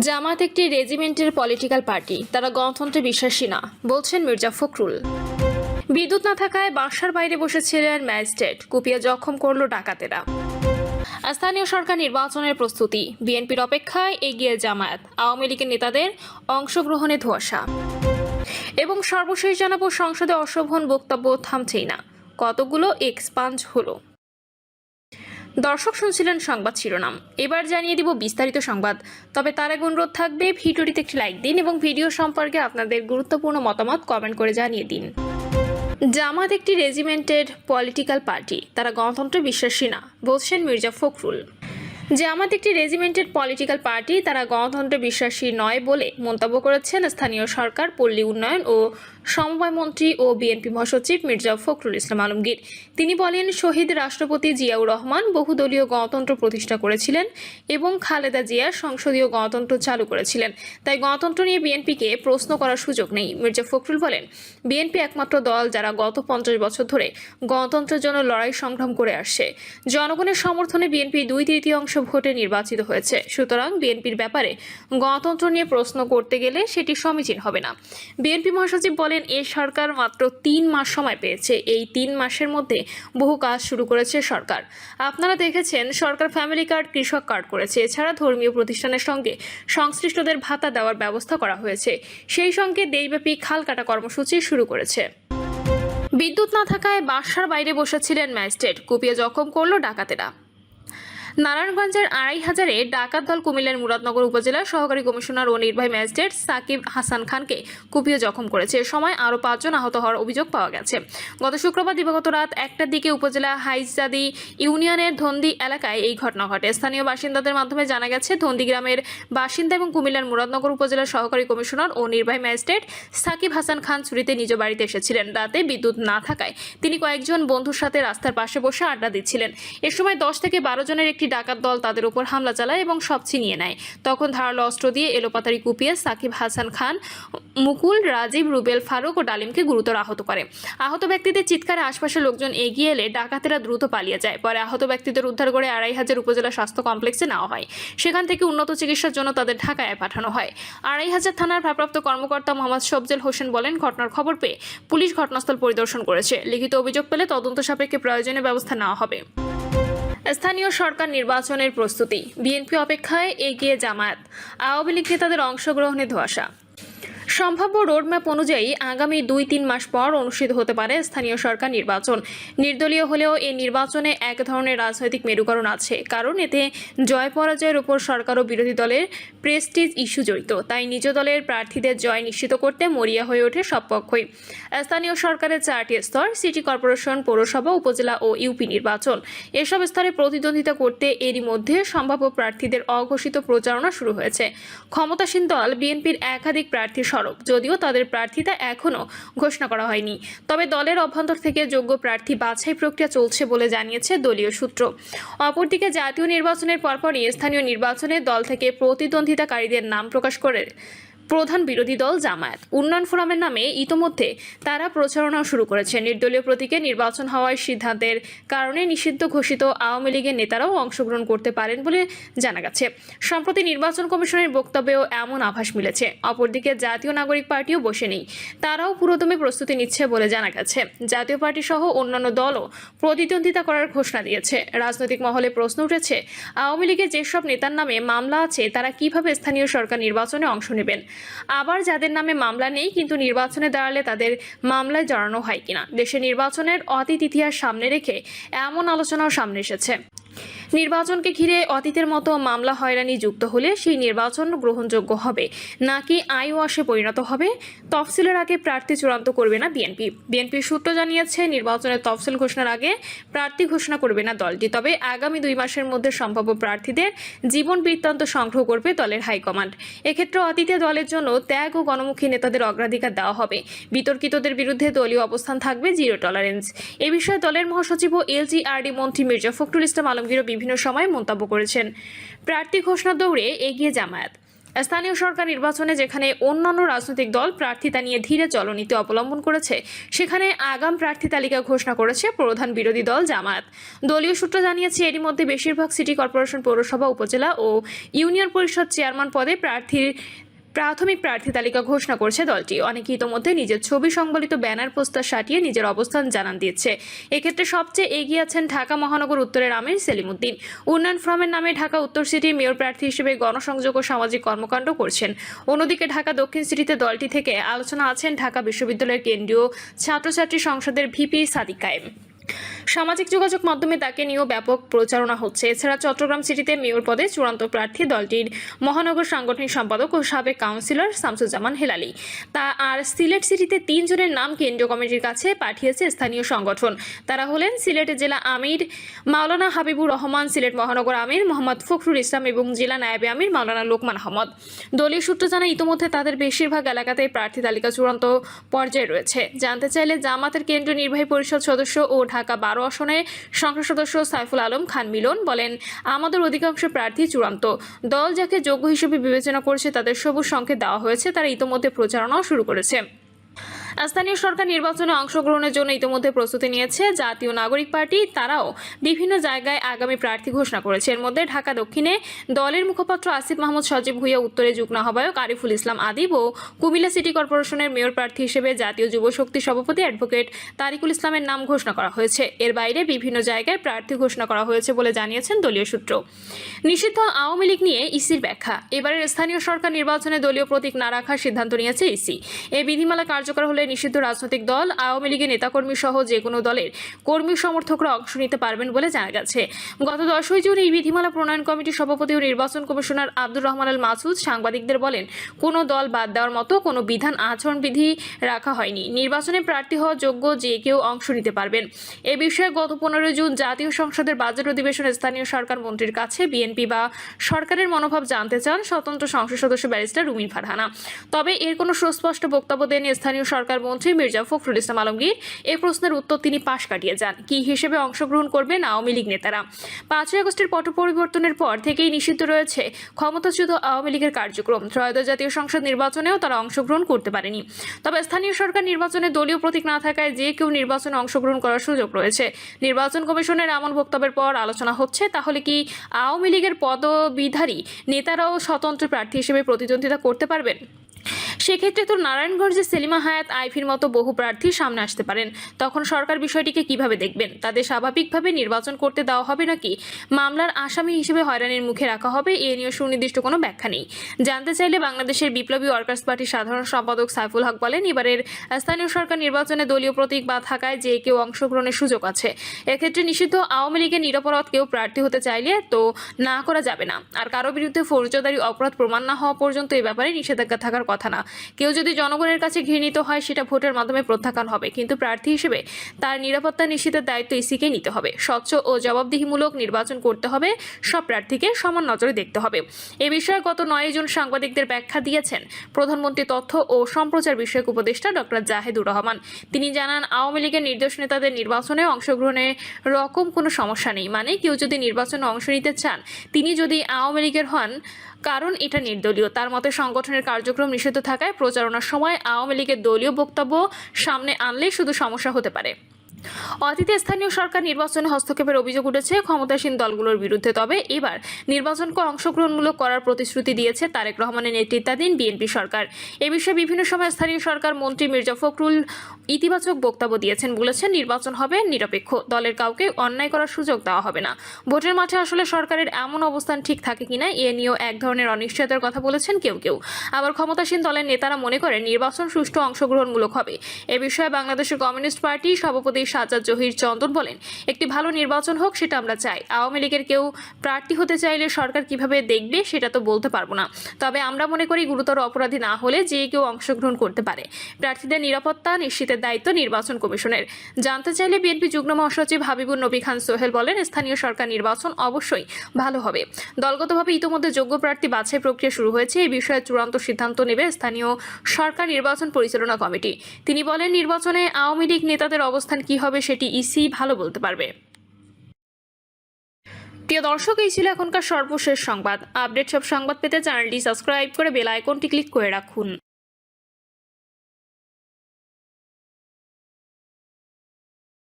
জামাত একটি রেজিমেন্টের political party, তারা গণতন্ত্রে বিশ্বাসী না, বলছেন মির্জা ফখরুল। বিদ্যুৎ না থাকায় বাসার বাইরে বসেছিলেন ম্যাজিস্ট্রেট, কুপিয়ে জখম করল ডাকাতেরা। স্থানীয় সরকার নির্বাচনের প্রস্তুতি, বিএনপির অপেক্ষায় এগিয়ে জামায়াত, আওয়ামী লীগের নেতাদের অংশগ্রহণে ধোঁয়াশা। এবং সর্বশেষ জানাবো, সংসদে অশোভন বক্তব্য থামছেই না, কতগুলো এক্সপাঞ্জ হলো। দর্শক শুনছিলেন সংবাদ শিরোনাম, এবার জানিয়ে দিব বিস্তারিত সংবাদ। তবে তার আগে অনুরোধ থাকবে ভিডিওটিতে একটি লাইক দিন এবং ভিডিও সম্পর্কে আপনাদের গুরুত্বপূর্ণ মতামত কমেন্ট করে জানিয়ে দিন। জামাত একটি রেজিমেন্টেড পলিটিক্যাল পার্টি, তারা গণতন্ত্রে বিশ্বাসী না, বলছেন মির্জা ফখরুল। জামাত একটি রেজিমেন্টেড পলিটিক্যাল পার্টি, তারা গণতন্ত্রে বিশ্বাসী নয় বলে মন্তব্য করেছেন স্থানীয় সরকার, পল্লী উন্নয়ন ও সমবায় মন্ত্রী ও বিএনপি মহাসচিব মির্জা ফখরুল ইসলাম আলমগীর। তিনি বলেন, শহীদ রাষ্ট্রপতি জিয়াউর রহমান বহুদলীয় গণতন্ত্র প্রতিষ্ঠা করেছিলেন এবং খালেদা জিয়া সংসদীয় গণতন্ত্র চালু করেছিলেন, তাই গণতন্ত্র নিয়ে বিএনপিকে প্রশ্ন করার সুযোগ নেই। মির্জা ফখরুল বলেন, বিএনপি একমাত্র দল যারা গত 50 বছর ধরে গণতন্ত্রের জন্য লড়াই সংগ্রাম করে আসছে। জনগণের সমর্থনে বিএনপি 2/3 ভোটে নির্বাচিত হয়েছে, সুতরাং বিএনপির ব্যাপারে গণতন্ত্র নিয়ে প্রশ্ন করতে গেলে সেটি সমীচীন হবে না। বিএনপি মহাসচিব বলেন, এ সরকার মাত্র 3 মাস সময় পেয়েছে, এই 3 মাসের মধ্যে বহু কাজ শুরু করেছে সরকার। আপনারা দেখেছেন, সরকার ফ্যামিলি কার্ড, কৃষক কার্ড করেছে, এছাড়া ধর্মীয় প্রতিষ্ঠানের সঙ্গে সংশ্লিষ্টদের ভাতা দেওয়ার ব্যবস্থা করা হয়েছে, সেই সঙ্গে দেশব্যাপী খাল কাটা কর্মসূচি শুরু করেছে। বিদ্যুৎ না থাকায় বাসার বাইরে বসেছিলেন ম্যাজিস্ট্রেট, কুপিয়ে জখম করল ডাকাতেরা। নারায়ণগঞ্জের 2500-এ ডাকাত দল কুমিল্লার মুরাদনগর উপজেলার সহকারী কমিশনার ও নির্বাহী ম্যাজিস্ট্রেট সাকিব হাসান খানকে কুপিয়ে জখম করেছে। এ সময় আরও 5 জন আহত হওয়ার অভিযোগ পাওয়া গেছে। গত শুক্রবার দিবাগত রাত 1টার দিকে উপজেলা হাইজাদি ইউনিয়নের ধন্দি এলাকায় এই ঘটনা ঘটে। স্থানীয় বাসিন্দাদের মাধ্যমে জানা গেছে, ধন্দি গ্রামের বাসিন্দা এবং কুমিল্লার মুরাদনগর উপজেলার সহকারী কমিশনার ও নির্বাহী ম্যাজিস্ট্রেট সাকিব হাসান খান ছুটিতে নিজ বাড়িতে এসেছিলেন। রাতে বিদ্যুৎ না থাকায় তিনি কয়েকজন বন্ধুর সাথে রাস্তার পাশে বসে আড্ডা দিচ্ছিলেন। এ সময় 10 থেকে 12 জনের একটি ডাকাত দল তাদের উপর হামলা চালায় এবং সব ছিনিয়ে নেয়। তখন ধারালো অস্ত্র দিয়ে এলোপাতাড়ি কুপিয়ে সাকিব হাসান খান, মুকুল, রাজীব, রুবেল, ফারুক ও ডালিমকে গুরুতর আহত করে। আহত ব্যক্তিদের চিৎকারে আশপাশের লোকজন এগিয়ে এলে ডাকাতেরা দ্রুত পালিয়ে যায়। পরে আহত ব্যক্তিদের উদ্ধার করে 2500 উপজেলা স্বাস্থ্য কমপ্লেক্সে নেওয়া হয়। সেখান থেকে উন্নত চিকিৎসার জন্য তাদের ঢাকায় পাঠানো হয়। 2500 থানার ভারপ্রাপ্ত কর্মকর্তা মোহাম্মদ সফজল হোসেন বলেন, ঘটনার খবর পেয়ে পুলিশ ঘটনাস্থল পরিদর্শন করেছে। লিখিত অভিযোগ পেলে তদন্ত সাপেক্ষে প্রয়োজনীয় ব্যবস্থা নেওয়া হবে। স্থানীয় সরকার নির্বাচনের প্রস্তুতি, বিএনপি অপেক্ষায় এগিয়ে জামায়াত, আওয়ামী লীগ নেতাদের অংশগ্রহণে ধোঁয়াশা। সম্ভাব্য রোডম্যাপ অনুযায়ী আগামী 2-3 মাস পর অনুষ্ঠিত হতে পারে স্থানীয় সরকার নির্বাচন। নির্দলীয় হলেও এই নির্বাচনে এক ধরনের রাজনৈতিক মেরুকরণ আছে, কারণ এতে জয় পরাজয়ের উপর সরকার ও বিরোধী দলের প্রেস্টিজ ইস্যু জড়িত। তাই নিজ দলের প্রার্থীদের জয় নিশ্চিত করতে মরিয়া হয়ে ওঠে সব পক্ষই। স্থানীয় সরকারের 4টি স্তর, সিটি কর্পোরেশন, পৌরসভা, উপজেলা ও ইউপি নির্বাচন, এসব স্তরে প্রতিদ্বন্দ্বিতা করতে এরই মধ্যে সম্ভাব্য প্রার্থীদের অঘোষিত প্রচারণা শুরু হয়েছে। ক্ষমতাসীন দল বিএনপির একাধিক প্রার্থী সরব, যদিও তাদের প্রার্থিতা এখনও ঘোষণা করা হয়নি। তবে দলের অভ্যন্তর থেকে যোগ্য প্রার্থী বাছাই প্রক্রিয়া চলছে বলে জানিয়েছে দলীয় সূত্র। অপরদিকে জাতীয় নির্বাচনের পরপরই স্থানীয় নির্বাচনে দল থেকে প্রতিদ্বন্দ্বিতাকারীদের নাম প্রকাশ করে প্রধান বিরোধী দল জামায়াত। উন্নয়ন ফোরামের নামে ইতোমধ্যে তারা প্রচারণা শুরু করেছে। নির্দলীয় প্রতীকে নির্বাচন হওয়ার সিদ্ধান্তের কারণে নিষিদ্ধ ঘোষিত আওয়ামী লীগের নেতারাও অংশগ্রহণ করতে পারেন বলে জানা গেছে। সম্প্রতি নির্বাচন কমিশনের বক্তব্যেও এমন আভাস মিলেছে। অপরদিকে জাতীয় নাগরিক পার্টিও বসে নেই, তারাও পুরোদমে প্রস্তুতি নিচ্ছে বলে জানা গেছে। জাতীয় পার্টি সহ অন্যান্য দলও প্রতিদ্বন্দ্বিতা করার ঘোষণা দিয়েছে। রাজনৈতিক মহলে প্রশ্ন উঠেছে, আওয়ামী লীগের যেসব নেতার নামে মামলা আছে তারা কিভাবে স্থানীয় সরকার নির্বাচনে অংশ নেবেন, আবার যাদের নামে মামলা নেই কিন্তু নির্বাচনে দাঁড়ালে তাদের মামলায় জড়ানো হয় কিনা। দেশে নির্বাচনের অতীত ইতিহাস সামনে রেখে এমন আলোচনাও সামনে এসেছে। নির্বাচনকে ঘিরে অতীতের মতো মামলা হয়রানি যুক্ত হলে সেই নির্বাচন গ্রহণযোগ্য হবে নাকি আইওয়াসে পরিণত হবে, তফসিলের আগে প্রার্থী চূড়ান্ত করবে না বিএনপি। বিএনপির সূত্র জানিয়েছে, নির্বাচনের তফসিল ঘোষণার আগে প্রার্থী ঘোষণা করবে না দলটি, তবে আগামী 2 মাসের মধ্যে সম্ভাব্য প্রার্থীদের জীবন বৃত্তান্ত সংগ্রহ করবে দলের হাইকমান্ড। এক্ষেত্রে অতীতে দলের জন্য ত্যাগ ও গণমুখী নেতাদের অগ্রাধিকার দেওয়া হবে। বিতর্কিতদের বিরুদ্ধে দলীয় অবস্থান থাকবে জিরো টলারেন্স। এ বিষয়ে দলের মহাসচিব ও এলজিআরডি মন্ত্রী মির্জা ফখরুল ইসলাম আলমগীর বিভিন্ন সময় মন্তব্য করেছেন। প্রার্থী ঘোষণা দৌড়ে এগিয়ে জামায়াত, স্থানীয় সরকার নির্বাচনে যেখানে অন্যান্য রাজনৈতিক দল প্রার্থিতা নিয়ে ধীরে চলনীতি অবলম্বন করেছে, সেখানে আগাম প্রার্থী তালিকা ঘোষণা করেছে প্রধান বিরোধী দল জামায়াত। দলীয় সূত্র জানিয়েছে, এরই মধ্যে বেশিরভাগ সিটি কর্পোরেশন, পৌরসভা, উপজেলা ও ইউনিয়ন পরিষদ চেয়ারম্যান পদে প্রাথমিক প্রার্থী তালিকা ঘোষণা করছে দলটি। অনেকে ইতোমধ্যে নিজের ছবি সংবলিত ব্যানার পোস্টার সাটিয়ে নিজের অবস্থান জানান দিয়েছে। এক্ষেত্রে সবচেয়ে এগিয়ে আছেন ঢাকা মহানগর উত্তরের আমির সেলিম উদ্দিন। উন্নয়ন ফোরামের নামে ঢাকা উত্তর সিটির মেয়র প্রার্থী হিসেবে গণসংযোগ ও সামাজিক কর্মকাণ্ড করছেন। অন্যদিকে ঢাকা দক্ষিণ সিটিতে দলটি থেকে আলোচনা আছেন ঢাকা বিশ্ববিদ্যালয়ের কেন্দ্রীয় ছাত্রছাত্রী সংসদের ভিপি সাদিক কায়েম। সামাজিক যোগাযোগ মাধ্যমে তাকে নিয়েও ব্যাপক প্রচারণা হচ্ছে। এছাড়া চট্টগ্রাম সিটিতে মেয়র পদে চূড়ান্ত প্রার্থী দলটির মহানগর সাংগঠনিক সম্পাদক ও সাবেক কাউন্সিলর শামসুজ্জামান হেলালি। আর সিলেট সিটিতে 3 জনের নাম কেন্দ্রীয় কমিটির কাছে পাঠিয়েছে স্থানীয় সংগঠন। তারা হলেন সিলেট জেলা আমির মাওলানা হাবিবুর রহমান, সিলেট মহানগর আমির মোহাম্মদ ফখরুল ইসলাম এবং জেলা নায়েবে আমির মাওলানা লোকমান আহমদ। দলীয় সূত্র জানায়, ইতোমধ্যে তাদের বেশিরভাগ এলাকাতেই প্রার্থী তালিকা চূড়ান্ত পর্যায়ে রয়েছে। জানতে চাইলে জামাতের কেন্দ্রীয় নির্বাহী পরিষদ সদস্য ও ঢাকা 12 আসনে সংসদ সদস্য সাইফুল আলম খান মিলন বলেন, আমাদের অধিকাংশ প্রার্থী চূড়ান্ত। দল যাকে যোগ্য হিসেবে বিবেচনা করছে তাদের সবুজ সংকেত দেওয়া হয়েছে। তারা ইতোমধ্যে প্রচারণাও শুরু করেছে। স্থানীয় সরকার নির্বাচনে অংশগ্রহণের জন্য ইতিমধ্যে প্রস্তুতি নিয়েছে জাতীয় নাগরিক পার্টি। তারাও বিভিন্ন জায়গায় আগামী প্রার্থী ঘোষণা করেছে। এর মধ্যে ঢাকা দক্ষিণে দলের মুখপাত্র আসিফ মাহমুদ সজীব ভুঁইয়া, উত্তরে যুগ্ম আহ্বায়ক আরিফুল ইসলাম আদিব ও কুমিল্লা সিটি কর্পোরেশনের মেয়র প্রার্থী হিসেবে জাতীয় যুব শক্তি সভাপতি অ্যাডভোকেট তারিকুল ইসলামের নাম ঘোষণা করা হয়েছে। এর বাইরে বিভিন্ন জায়গায় প্রার্থী ঘোষণা করা হয়েছে বলে জানিয়েছেন দলীয় সূত্র। নিষিদ্ধ আওয়ামী লীগ নিয়ে ইসির ব্যাখ্যা। এবারের স্থানীয় সরকার নির্বাচনে দলীয় প্রতীক না রাখার সিদ্ধান্ত নিয়েছে ইসি। এই বিধিমালা কার্যকর হলে নিষিদ্ধ রাজনৈতিক দল, আওয়ামী লীগের নেতাকর্মী সহ যে কোনো দলের কর্মী সমর্থকরা অংশ নিতে পারবেন বলে জানা গেছে। গত 10 জুন এই বিধিমালা প্রণয়ন কমিটির সভাপতি ও নির্বাচন কমিশনার আব্দুর রহমান আল মাসুদ সাংবাদিকদের বলেন, কোনো দল বাদ দেওয়ার মতো কোনো বিধান আচরণবিধি রাখা হয়নি। নির্বাচনে প্রার্থী হওয়া যোগ্য যে কেউ অংশ নিতে পারবেন। এ বিষয়ে গত 15 জুন জাতীয় সংসদের বাজেট অধিবেশনে স্থানীয় সরকার মন্ত্রীর কাছে বিএনপি বা সরকারের মনোভাব জানতে চান স্বতন্ত্র সংসদ সদস্য ব্যারিস্টার রুমিন ফারহানা। তবে এর কোনো সুস্পষ্ট বক্তব্য দেননি স্থানীয় সরকার মন্ত্রী মির্জা ফখরুল ইসলাম আলমগীর। এই প্রশ্নের উত্তর তিনি পাশ কাটিয়ে যান। কি হিসেবে অংশগ্রহণ করবেন আওয়ামী লীগ নেতারা? 5 আগস্টের পট পরিবর্তনের পর থেকেই নিষিদ্ধ রয়েছে ক্ষমতাচ্যুত আওয়ামী লীগের কার্যক্রম। ত্রয়োদশ জাতীয় সংসদ নির্বাচনেও তারা অংশগ্রহণ করতে পারেনি। তবে স্থানীয় সরকার নির্বাচনে দলীয় প্রতীক না থাকায় যে কেউ নির্বাচনে অংশগ্রহণ করার সুযোগ রয়েছে। নির্বাচন কমিশনের এমন বক্তব্যের পর আলোচনা হচ্ছে, তাহলে কি আওয়ামী লীগের পদবিধারী নেতারাও স্বতন্ত্র প্রার্থী হিসেবে প্রতিদ্বন্দ্বিতা করতে পারবেন? সেক্ষেত্রে তো নারায়ণগঞ্জে সেলিমা হায়াত, আইফির মতো বহু প্রার্থী সামনে আসতে পারেন। তখন সরকার বিষয়টিকে কিভাবে দেখবেন? তাদের স্বাভাবিকভাবে নির্বাচন করতে দেওয়া হবে নাকি মামলার আসামি হিসেবে হয়রানির মুখে রাখা হবে? এ নিয়ে সুনির্দিষ্ট কোনো ব্যাখ্যা নেই। জানতে চাইলে বাংলাদেশের বিপ্লবী ওয়ার্কার্স পার্টির সাধারণ সম্পাদক সাইফুল হক বলেন, এবারের স্থানীয় সরকার নির্বাচনে দলীয় প্রতীক বা থাকায় যে কেউ অংশগ্রহণের সুযোগ আছে। এক্ষেত্রে নিষিদ্ধ আওয়ামী লীগের নিরপরাধ কেউ প্রার্থী হতে চাইলে তো না করা যাবে না। আর কারো বিরুদ্ধে ফৌজদারি অপরাধ প্রমাণ না হওয়া পর্যন্ত এ ব্যাপারে নিষেধাজ্ঞা থাকার কথা না। কেউ যদি জনগণের কাছে ঘৃণিত হয়, সেটা ভোটের মাধ্যমে প্রত্যাখ্যান হবে, কিন্তু প্রার্থী হিসেবে তার নিরাপত্তা নিশ্চিতের দায়িত্ব ইসিকে নিতে হবে। স্বচ্ছ ও জবাবদিহিমূলক নির্বাচন করতে হবে। সব প্রার্থীকে সমান নজরে দেখতে হবে। এ বিষয়ে গত 9 জুন সাংবাদিকদের ব্যাখ্যা দিয়েছেন প্রধানমন্ত্রী তথ্য ও সম্প্রচার বিষয়ক উপদেষ্টা ডক্টর জাহেদুর রহমান। তিনি জানান, আওয়ামী লীগের নির্দোষ নেতাদের নির্বাচনে অংশগ্রহণে রকম কোনো সমস্যা নেই। মানে কেউ যদি নির্বাচনে অংশ নিতে চান, তিনি যদি আওয়ামী লীগের হন, কারণ এটা নির্দলীয়। তার মতে সংগঠনের কার্যক্রম নিষিদ্ধ থাকায় প্রচারণার সময় আওয়ামী লীগের দলীয় বক্তব্য সামনে আনলেই শুধু সমস্যা হতে পারে। অতীতে স্থানীয় সরকার নির্বাচনে হস্তক্ষেপের অভিযোগ উঠেছে ক্ষমতাসীন দলগুলোর বিরুদ্ধে। তবে এবার নির্বাচনকে অংশগ্রহণমূলক করার প্রতিশ্রুতি দিয়েছে তারেক রহমানের নেতৃত্বাধীন বিএনপি সরকার। এ বিষয়ে বিভিন্ন সময় স্থানীয় সরকার মন্ত্রী মির্জা ফখরুল ইতিবাচক বক্তব্য দিয়েছেন। বলেছেন, নির্বাচন হবে নিরপেক্ষ, দলের কাউকে অন্যায় করার সুযোগ দেওয়া হবে না। ভোটের মাঠে আসলে সরকারের এমন অবস্থান ঠিক থাকে কিনা এ নিয়েও এক ধরনের অনিশ্চয়তার কথা বলেছেন কেউ কেউ। আবার ক্ষমতাসীন দলের নেতারা মনে করেন নির্বাচন সুষ্ঠু অংশগ্রহণমূলক হবে। এ বিষয়ে বাংলাদেশের কমিউনিস্ট পার্টি সভাপতি সাজ্জাদ জহির চন্দন বলেন, একটি ভালো নির্বাচন হোক, সেটা আমরা চাই। আওয়ামী লীগের কেউ প্রার্থী হতে চাইলে সরকার কিভাবে দেখবে সেটা তো বলতে পারবো না। তবে আমরা মনে করি গুরুতর অপরাধী না হলে যে কেউ অংশগ্রহণ করতে পারে। প্রার্থীদের নিরাপত্তা নিশ্চিতের দায়িত্ব নির্বাচন কমিশনের। জানতে চাইলে বিএনপি যুগ্ম মহাসচিব হাবিবুর নবী খান সোহেল বলেন, স্থানীয় সরকার নির্বাচন অবশ্যই ভালো হবে। দলগতভাবে ইতিমধ্যে যোগ্য প্রার্থী বাছাই প্রক্রিয়া শুরু হয়েছে। এই বিষয়ে চূড়ান্ত সিদ্ধান্ত নেবে স্থানীয় সরকার নির্বাচন পরিচালনা কমিটি। তিনি বলেন, নির্বাচনে আওয়ামী লীগ নেতাদের অবস্থান কি হবে সেটি ইসি ভালো বলতে পারবে। প্রিয় দর্শক, এই ছিল এখনকার সর্বশেষ সংবাদ। আপডেট সব সংবাদ পেতে চ্যানেলটি সাবস্ক্রাইব করে বেল আইকনটি ক্লিক করে রাখুন।